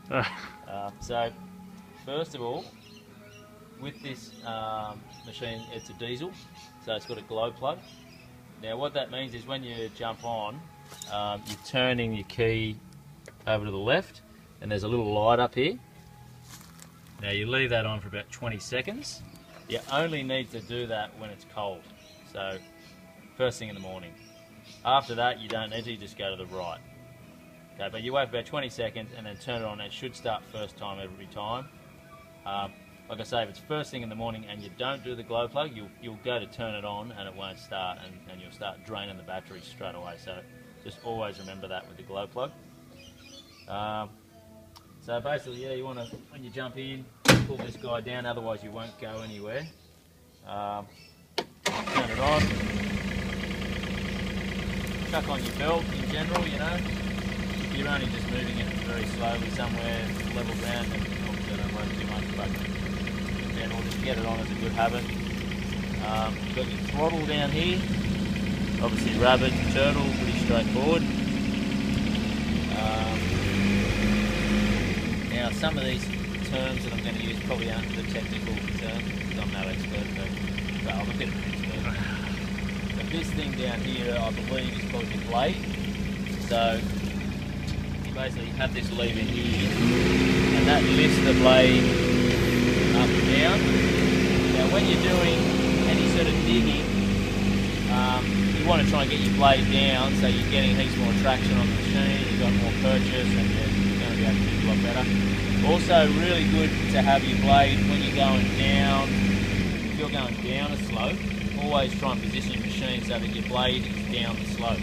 So first of all, with this machine, it's a diesel, so it's got a glow plug. Now what that means is when you jump on, you're turning your key over to the left, and there's a little light up here. Now you leave that on for about 20 seconds. You only need to do that when it's cold, so first thing in the morning. After that you don't need to, you just go to the right. Okay, but you wait for about 20 seconds and then turn it on. It should start first time every time. Like I say, if it's first thing in the morning and you don't do the glow plug, you'll go to turn it on and it won't start, and you'll start draining the battery straight away. So just always remember that with the glow plug. So basically, yeah, you want to, when you jump in, pull this guy down, otherwise you won't go anywhere. Turn it on. Chuck on your belt in general, you know. If you're only just moving it very slowly somewhere, level ground, then obviously don't work too much, but in general, just get it on as a good habit. You've got your throttle down here. Obviously rabbit, turtle, pretty straightforward. Now some of these terms that I'm going to use probably aren't the technical terms, because I'm no expert, but I'm a bit of an expert. But this thing down here, I believe, is called your blade. So you basically have this lever here, and that lifts the blade up and down. Now when you're doing any sort of digging, you want to try and get your blade down so you're getting heaps more traction on the machine, you've got more purchase, and you're going to be able to dig a lot better. Also really good to have your blade when you're going down. If you're going down a slope, always try and position your machine so that your blade is down the slope.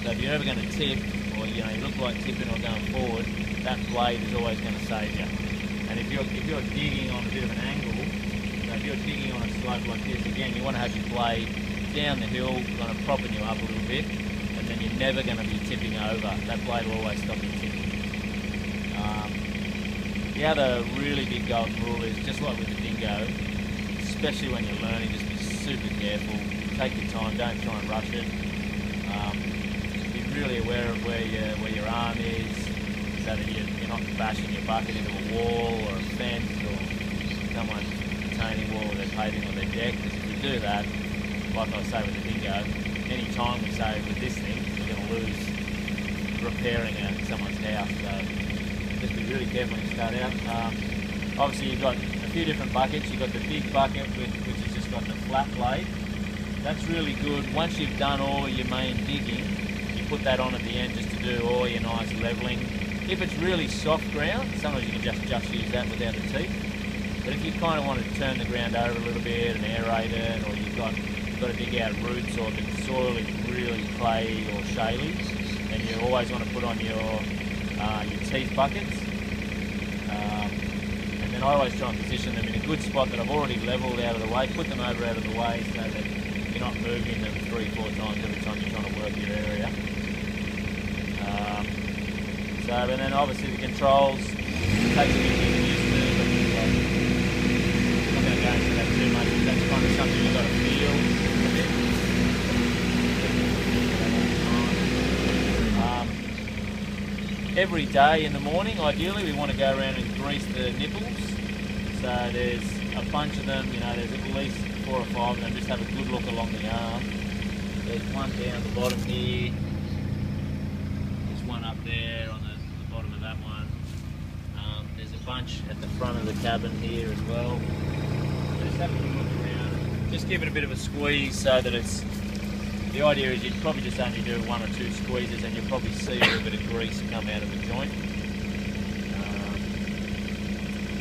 So if you're ever going to tip, or you look like tipping or going forward, that blade is always going to save you. And if you're digging on a bit of an angle, so if you're digging on a slope like this, again, you want to have your blade down the hill, kind of propping you up a little bit, and then you're never going to be tipping over. That blade will always stop you tipping. The other really big golden rule is, just like with the dingo, especially when you're learning, just be super careful. Take your time, don't try and rush it. Be really aware of where your arm is, so that you're not bashing your bucket into a wall or a fence or someone's retaining wall or they're paving on their deck. Because if you do that, like I say with the dingo, any time we save with this thing, we're going to lose repairing someone's house. So just be really careful when you start out. Obviously you've got a few different buckets. You've got the big bucket which has just got the flat blade. That's really good. Once you've done all your main digging, you put that on at the end just to do all your nice levelling. If it's really soft ground, sometimes you can just use that without the teeth. But if you kind of want to turn the ground over a little bit and aerate it, or you've got to dig out roots, or if the soil is really clay or shaly, then you always want to put on your teeth buckets. And then I always try and position them in a good spot that I've already levelled out of the way, put them over out of the way so that you're not moving them 3-4 times every time you're trying to work your area. And then obviously the controls takes a bit of getting used to, but I'm not going to go into that too much, because that's kind of something you've got to feel a bit. Every day in the morning, ideally, we want to go around and grease the nipples. So there's a bunch of them, there's at least 4 or 5 of them. Just have a good look along the arm. There's one down the bottom here. There's one up there on the bottom of that one. There's a bunch at the front of the cabin here as well. So just have a good look around. Just give it a bit of a squeeze so that it's... The idea is you'd probably just only do 1 or 2 squeezes and you'll probably see a little bit of grease come out of the joint.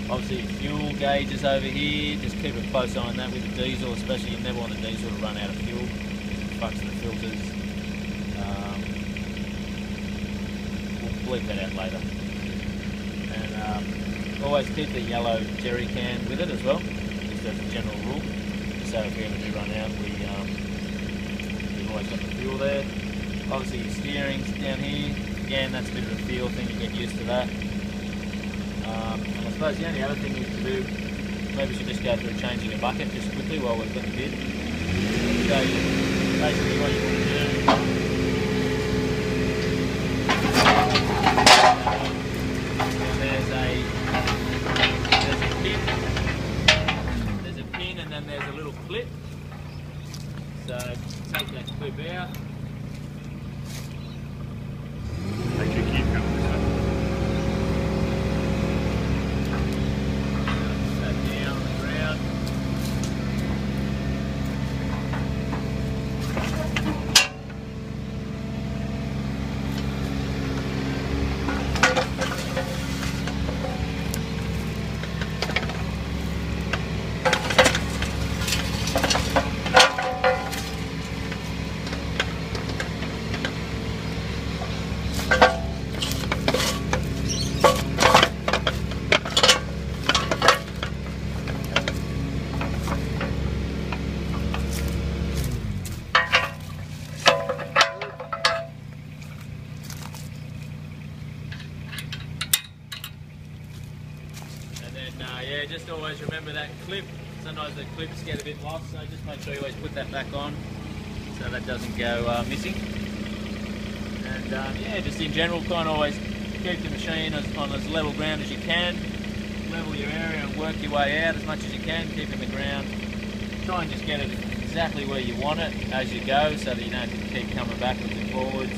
Obviously fuel gauges over here, just keep a close eye on that with the diesel, especially. You never want the diesel to run out of fuel, it fucks the filters. We'll bleep that out later. And always keep the yellow jerry can with it as well, just as a general rule, so if we ever do run out, we've always got the fuel there. Obviously your steering's down here, again that's a bit of a feel thing, you get used to that. And I suppose the only other thing is to do, maybe we should just go through changing a bucket just quickly while we've got the bid. So basically what you want to do, there's a Yeah, just always remember that clip. Sometimes the clips get a bit lost, so just make sure you always put that back on so that doesn't go missing. And yeah, just in general, kind of always keep the machine on as level ground as you can. Level your area and work your way out as much as you can. Keep in the ground. Try and just get it exactly where you want it as you go, so that you don't have to keep coming backwards and forwards.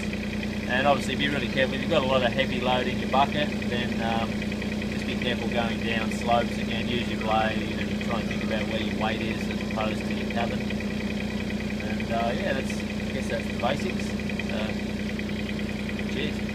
And obviously be really careful. If you've got a lot of heavy load in your bucket, then just be careful going down slopes again. Use your blade and try and think about where your weight is as opposed to your cabin. And yeah, I guess that's the basics. Cheers.